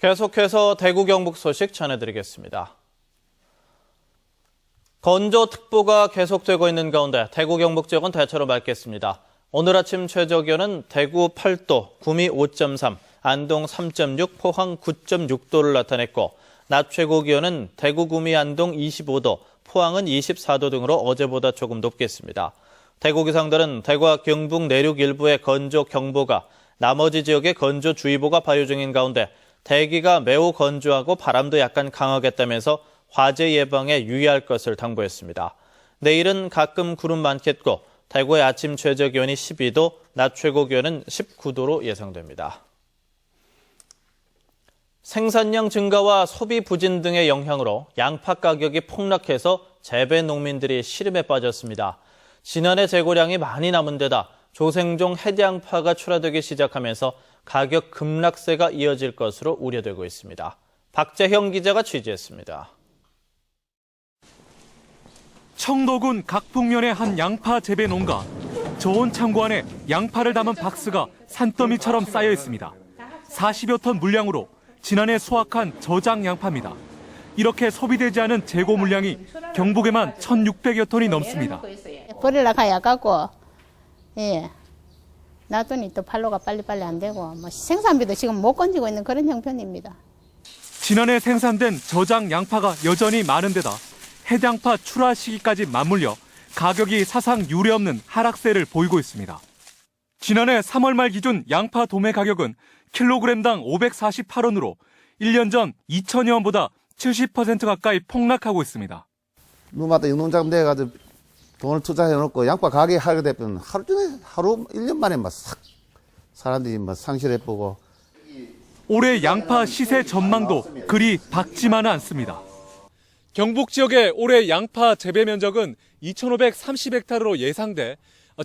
계속해서 대구 경북 소식 전해드리겠습니다. 건조특보가 계속되고 있는 가운데 대구 경북 지역은 대체로 맑겠습니다. 오늘 아침 최저기온은 대구 8도, 구미 5.3, 안동 3.6, 포항 9.6도를 나타냈고 낮 최고 기온은 대구, 구미, 안동 25도, 포항은 24도 등으로 어제보다 조금 높겠습니다. 대구 기상들은 대구와 경북 내륙 일부에 건조경보가, 나머지 지역에 건조주의보가 발효 중인 가운데 대기가 매우 건조하고 바람도 약간 강하겠다면서 화재 예방에 유의할 것을 당부했습니다. 내일은 가끔 구름 많겠고 대구의 아침 최저 기온이 12도, 낮 최고 기온은 19도로 예상됩니다. 생산량 증가와 소비 부진 등의 영향으로 양파 가격이 폭락해서 재배 농민들이 시름에 빠졌습니다. 지난해 재고량이 많이 남은 데다 조생종 해양파가 출하되기 시작하면서 가격 급락세가 이어질 것으로 우려되고 있습니다. 박재형 기자가 취재했습니다. 청도군 각북면의 한 양파 재배 농가. 저온 창고 안에 양파를 담은 박스가 산더미처럼 쌓여 있습니다. 40여 톤 물량으로 지난해 수확한 저장 양파입니다. 이렇게 소비되지 않은 재고 물량이 경북에만 1,600여 톤이 넘습니다. 버리려 가야 갖고, 놔두니 또 판로가 빨리빨리 안 되고, 생산비도 지금 못 건지고 있는 그런 형편입니다. 지난해 생산된 저장 양파가 여전히 많은 데다 해양파 출하 시기까지 맞물려 가격이 사상 유례없는 하락세를 보이고 있습니다. 지난해 3월 말 기준 양파 도매 가격은 킬로그램당 548원으로 1년 전 2천여 원보다 70% 가까이 폭락하고 있습니다. 누구마다 영농자금 돼가지고 돈을 투자해놓고 양파 가게 하게 되면 하루 1년 만에 싹 사람들이 상실해보고. 올해 양파 시세 전망도 그리 밝지만은 않습니다. 경북 지역의 올해 양파 재배 면적은 2,530헥타르로 예상돼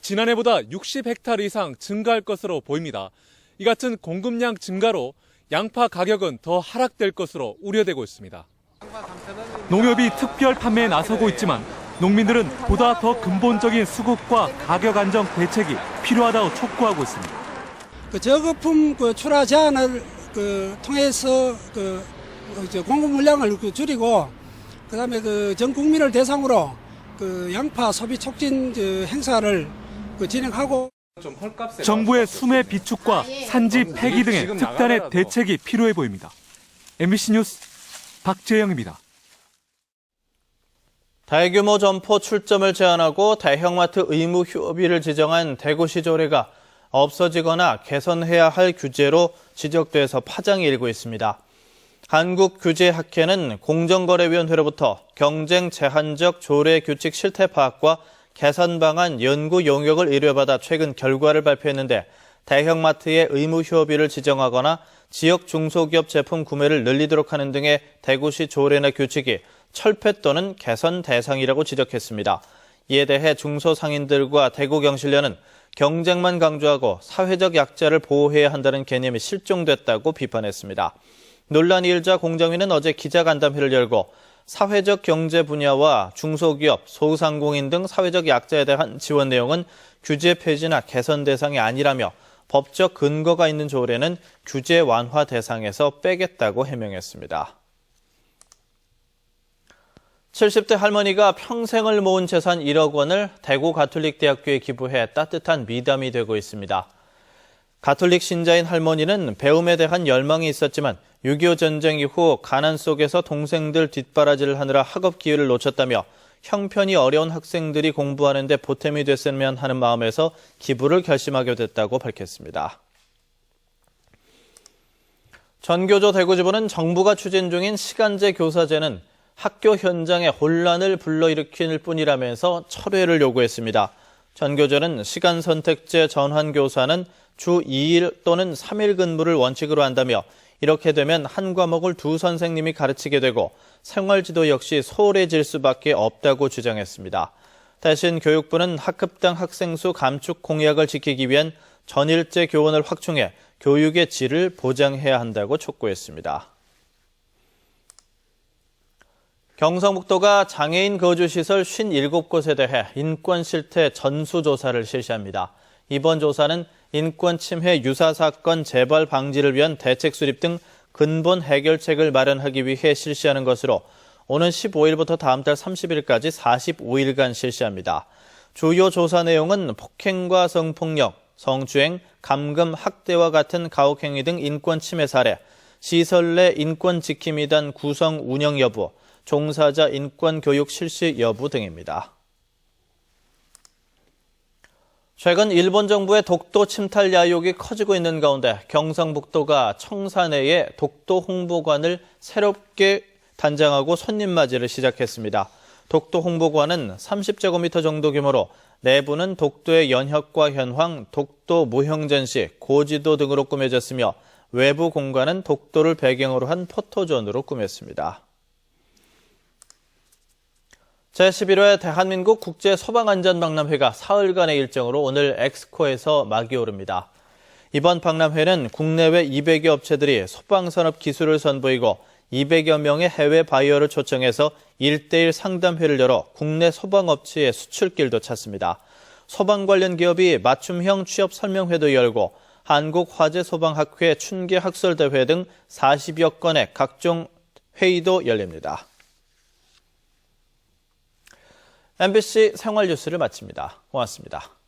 지난해보다 60헥타르 이상 증가할 것으로 보입니다. 이 같은 공급량 증가로 양파 가격은 더 하락될 것으로 우려되고 있습니다. 농협이 특별 판매에 나서고 있지만 농민들은 보다 더 근본적인 수급과 가격 안정 대책이 필요하다고 촉구하고 있습니다. 저거품 출하 제한을 통해서 공급 물량을 줄이고, 그다음에 전 국민을 대상으로 양파 소비 촉진 행사를 진행하고. 정부의 수매 비축과 산지 폐기 등의 특단의 대책이 필요해 보입니다. MBC 뉴스 박재영입니다. 대규모 점포 출점을 제한하고 대형마트 의무 휴업일을 지정한 대구시 조례가 없어지거나 개선해야 할 규제로 지적돼서 파장이 일고 있습니다. 한국규제학회는 공정거래위원회로부터 경쟁 제한적 조례 규칙 실태 파악과 개선 방안 연구 용역을 의뢰받아 최근 결과를 발표했는데 대형마트의 의무 휴업일을 지정하거나 지역 중소기업 제품 구매를 늘리도록 하는 등의 대구시 조례나 규칙이 철폐 또는 개선 대상이라고 지적했습니다. 이에 대해 중소상인들과 대구경실련은 경쟁만 강조하고 사회적 약자를 보호해야 한다는 개념이 실종됐다고 비판했습니다. 논란이 일자 공정위는 어제 기자간담회를 열고 사회적 경제 분야와 중소기업, 소상공인 등 사회적 약자에 대한 지원 내용은 규제 폐지나 개선 대상이 아니라며 법적 근거가 있는 조례는 규제 완화 대상에서 빼겠다고 해명했습니다. 70대 할머니가 평생을 모은 재산 1억 원을 대구 가톨릭대학교에 기부해 따뜻한 미담이 되고 있습니다. 가톨릭 신자인 할머니는 배움에 대한 열망이 있었지만 6.25 전쟁 이후 가난 속에서 동생들 뒷바라지를 하느라 학업 기회를 놓쳤다며 형편이 어려운 학생들이 공부하는 데 보탬이 됐으면 하는 마음에서 기부를 결심하게 됐다고 밝혔습니다. 전교조 대구지부는 정부가 추진 중인 시간제 교사제는 학교 현장에 혼란을 불러일으킬 뿐이라면서 철회를 요구했습니다. 전교조는 시간 선택제 전환 교사는 주 2일 또는 3일 근무를 원칙으로 한다며 이렇게 되면 한 과목을 두 선생님이 가르치게 되고 생활지도 역시 소홀해질 수밖에 없다고 주장했습니다. 대신 교육부는 학급당 학생 수 감축 공약을 지키기 위한 전일제 교원을 확충해 교육의 질을 보장해야 한다고 촉구했습니다. 경상북도가 장애인 거주시설 57곳에 대해 인권 실태 전수조사를 실시합니다. 이번 조사는 인권 침해 유사 사건 재발 방지를 위한 대책 수립 등 근본 해결책을 마련하기 위해 실시하는 것으로 오는 15일부터 다음 달 30일까지 45일간 실시합니다. 주요 조사 내용은 폭행과 성폭력, 성추행, 감금, 학대와 같은 가혹행위 등 인권 침해 사례, 시설 내 인권 지킴이단 구성 운영 여부, 종사자 인권 교육 실시 여부 등입니다. 최근 일본 정부의 독도 침탈 야욕이 커지고 있는 가운데 경상북도가 청사내에 독도 홍보관을 새롭게 단장하고 손님 맞이를 시작했습니다. 독도 홍보관은 30제곱미터 정도 규모로 내부는 독도의 연혁과 현황, 독도 무형 전시, 고지도 등으로 꾸며졌으며 외부 공간은 독도를 배경으로 한 포토존으로 꾸몄습니다. 제11회 대한민국 국제소방안전박람회가 사흘간의 일정으로 오늘 엑스코에서 막이 오릅니다. 이번 박람회는 국내외 200여 업체들이 소방산업 기술을 선보이고 200여 명의 해외 바이어를 초청해서 1대1 상담회를 열어 국내 소방업체의 수출길도 찾습니다. 소방 관련 기업이 맞춤형 취업 설명회도 열고 한국화재소방학회 춘계학설대회 등 40여 건의 각종 회의도 열립니다. MBC 생활뉴스를 마칩니다. 고맙습니다.